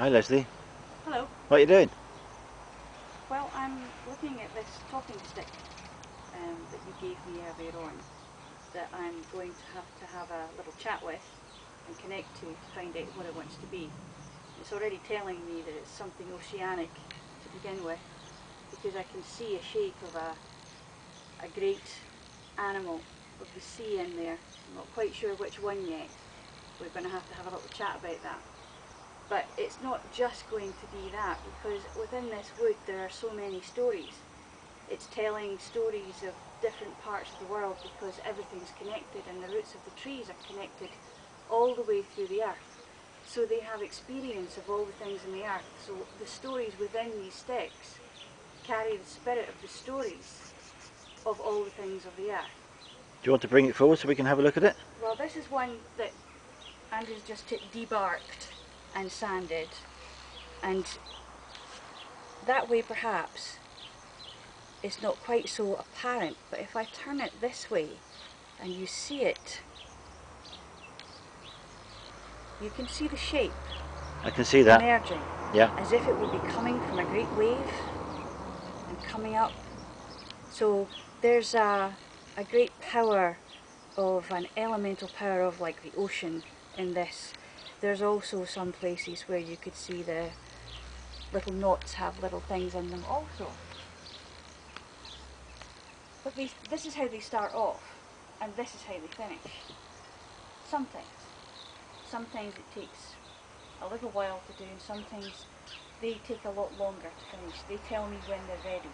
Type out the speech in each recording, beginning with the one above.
Hi Leslie. Hello. What are you doing? Well, I'm looking at this talking stick that you gave me earlier on, that I'm going to have a little chat with and connect to find out what it wants to be. It's already telling me that it's something oceanic to begin with, because I can see a shape of a great animal of the sea in there. I'm not quite sure which one yet. We're going to have a little chat about that. But it's not just going to be that, because within this wood there are so many stories. It's telling stories of different parts of the world, because everything's connected and the roots of the trees are connected all the way through the earth. So they have experience of all the things in the earth. So the stories within these sticks carry the spirit of the stories of all the things of the earth. Do you want to bring it forward so we can have a look at it? Well, this is one that Andrew's just debarked and sanded, and that way perhaps it's not quite so apparent, but if I turn it this way and you see it, you can see the shape. I can see that. Emerging. Yeah. As if it would be coming from a great wave and coming up. So there's a great power of an elemental power of like the ocean in this. There's also some places where you could see the little knots have little things in them also. But this is how they start off, and this is how they finish. Sometimes. Sometimes it takes a little while to do, and sometimes they take a lot longer to finish. They tell me when they're ready.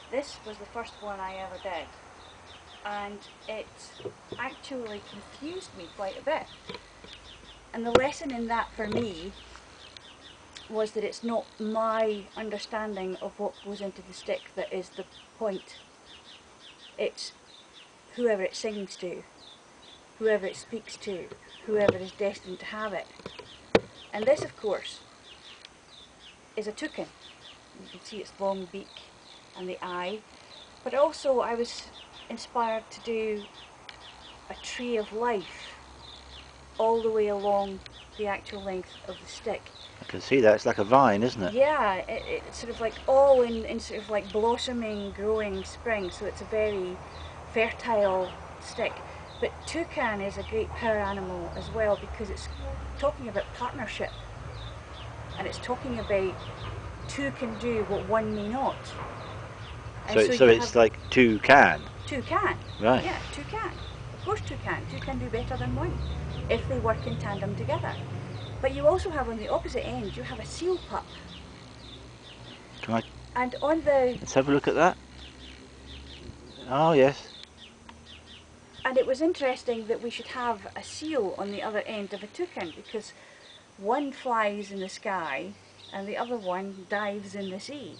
This was the first one I ever did, and it actually confused me quite a bit. And the lesson in that for me was that it's not my understanding of what goes into the stick that is the point. It's whoever it sings to, whoever it speaks to, whoever is destined to have it. And this, of course, is a toucan. You can see its long beak and the eye. But also I was inspired to do a tree of life all the way along the actual length of the stick. I can see that. It's like a vine, isn't it? Yeah, it's sort of like all in sort of like blossoming, growing spring, so it's a very fertile stick. But toucan is a great power animal as well, because it's talking about partnership, and it's talking about two can do what one may not. And so it's like two can. Two can. Right. Yeah, two can. Of course two can. Two can do better than one if they work in tandem together. But you also have on the opposite end, you have a seal pup. Can I? And on the... Let's have a look at that. Oh yes. And it was interesting that we should have a seal on the other end of a toucan, because one flies in the sky and the other one dives in the sea.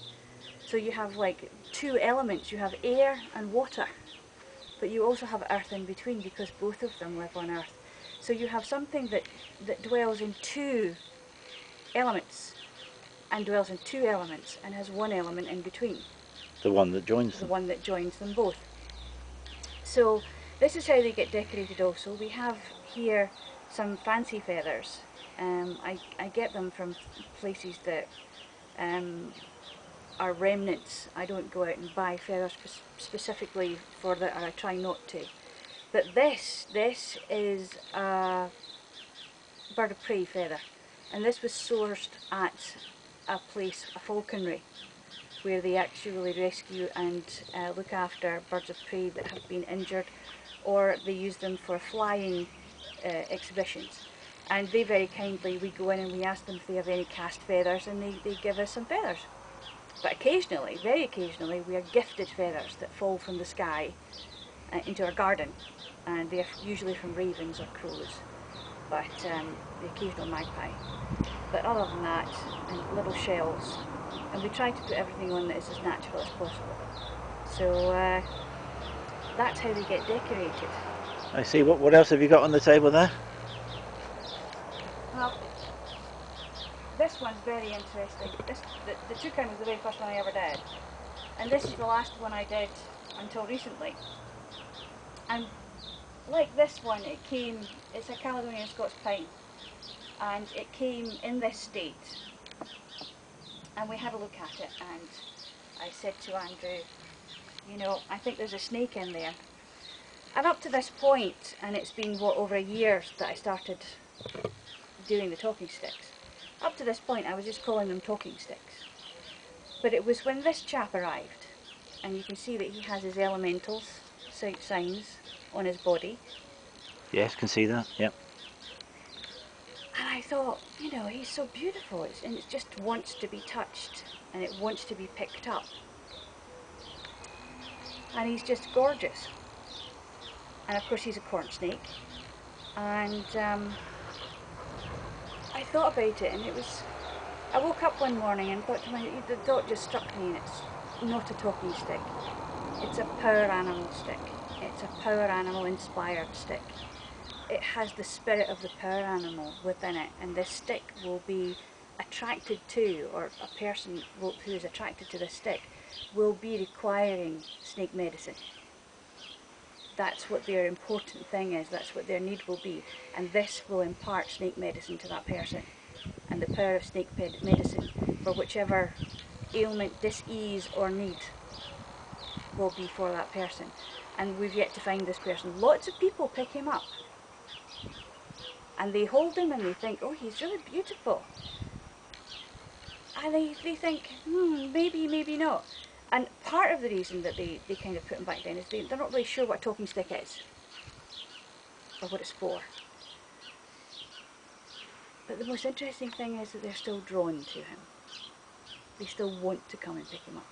So you have like two elements. You have air and water, but you also have earth in between, because both of them live on earth. So you have something that dwells in two elements and dwells in two elements and has one element in between. The one that joins them. The one that joins them both. So this is how they get decorated also. We have here some fancy feathers. I get them from places that are remnants. I don't go out and buy feathers specifically for that, or I try not to. But this is a bird of prey feather, and this was sourced at a place, a falconry, where they actually rescue and look after birds of prey that have been injured, or they use them for flying exhibitions. And they very kindly, we go in and we ask them if they have any cast feathers, and they give us some feathers. But occasionally, very occasionally, we are gifted feathers that fall from the sky into our garden, and they are usually from ravens or crows, but the occasional magpie. But other than that, and little shells, and we try to put everything on that is as natural as possible. So that's how they get decorated. I see. What else have you got on the table there? Well, this one's very interesting. The toucan was the very first one I ever did, and this is the last one I did until recently. And like this one, it's a Caledonian Scots pine, and it came in this state, and we had a look at it, and I said to Andrew, you know, I think there's a snake in there. And up to this point, and it's been what, over a year that I started doing the talking sticks, up to this point I was just calling them talking sticks. But it was when this chap arrived, and you can see that he has his elementals signs on his body. Yes, can see that. Yep. And I thought, you know, he's so beautiful, and it just wants to be touched, and it wants to be picked up. And he's just gorgeous. And of course he's a corn snake. And I thought about it, and it was, I woke up one morning and thought to myself, the thought just struck me, and it's not a talking stick. It's a power animal stick. It's a power animal inspired stick. It has the spirit of the power animal within it, and this stick will be attracted to, or a person who is attracted to this stick will be requiring snake medicine. That's what their important thing is, that's what their need will be, and this will impart snake medicine to that person, and the power of snake medicine for whichever ailment, dis-ease or need will be for that person. And we've yet to find this person. Lots of people pick him up and they hold him and they think, oh, he's really beautiful, and they think, maybe, maybe not. And part of the reason that they kind of put him back down is they're not really sure what a talking stick is or what it's for. But the most interesting thing is that they're still drawn to him. They still want to come and pick him up.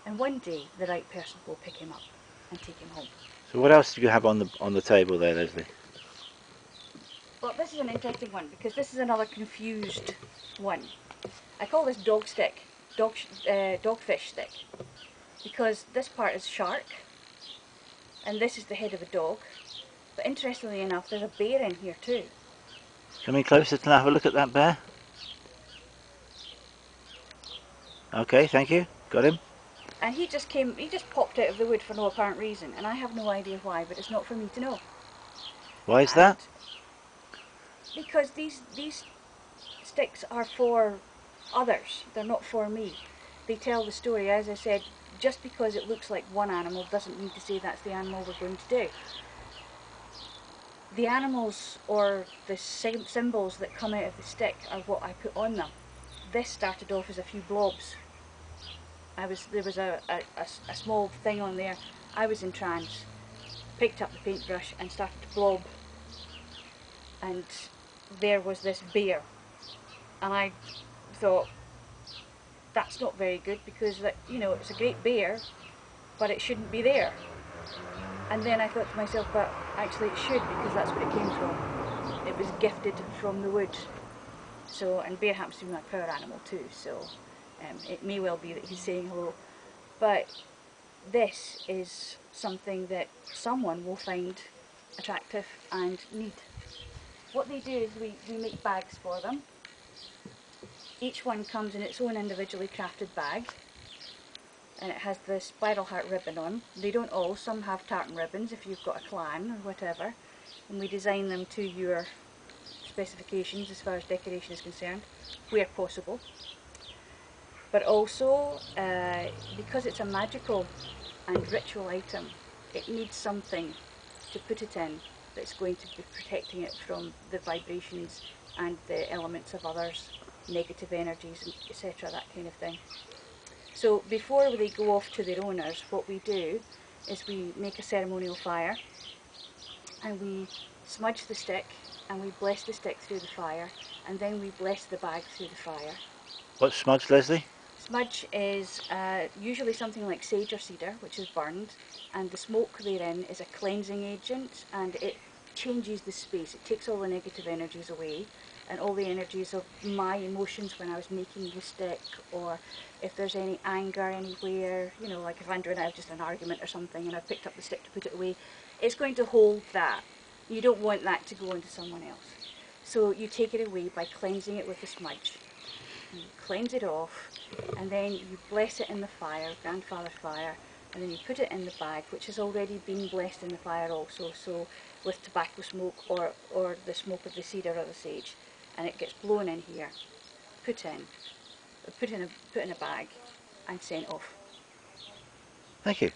And one day the right person will pick him up and take him home. So what else do you have on the table there, Leslie? Well, this is an interesting one because this is another confused one. I call this dog stick, dogfish stick, because this part is shark and this is the head of a dog. But interestingly enough, there's a bear in here too. Come in closer to have a look at that bear. Okay, thank you. Got him. And he just popped out of the wood for no apparent reason, and I have no idea why, but it's not for me to know. Why is that? Because these sticks are for others, they're not for me. They tell the story, as I said, just because it looks like one animal doesn't mean to say that's the animal we're going to do. The animals or the symbols that come out of the stick are what I put on them. This started off as a few blobs. There was a small thing on there. I was in trance, picked up the paintbrush and started to blob, and there was this bear, and I thought, that's not very good, because you know, it's a great bear, but it shouldn't be there. And then I thought to myself, but actually it should, because that's where it came from. It was gifted from the wood. So, and bear happens to be my power animal too, so it may well be that he's saying hello. But this is something that someone will find attractive and need. What they do is we make bags for them. Each one comes in its own individually crafted bag, and it has the spiral heart ribbon on. They don't all, some have tartan ribbons if you've got a clan or whatever, and we design them to your specifications as far as decoration is concerned, where possible. But also, because it's a magical and ritual item, it needs something to put it in that's going to be protecting it from the vibrations and the elements of others, negative energies, etc., that kind of thing. So before they go off to their owners, what we do is we make a ceremonial fire, and we smudge the stick, and we bless the stick through the fire, and then we bless the bag through the fire. What's smudge, Leslie? Smudge is usually something like sage or cedar, which is burned, and the smoke therein is a cleansing agent, and it changes the space. It takes all the negative energies away, and all the energies of my emotions when I was making the stick, or if there's any anger anywhere, you know, like if Andrew and I have just an argument or something and I've picked up the stick to put it away, it's going to hold that. You don't want that to go into someone else. So you take it away by cleansing it with the smudge. You cleanse it off, and then you bless it in the fire, grandfather fire, and then you put it in the bag, which has already been blessed in the fire also, so with tobacco smoke or the smoke of the cedar or the sage, and it gets blown in here, put in a bag, and sent off. Thank you.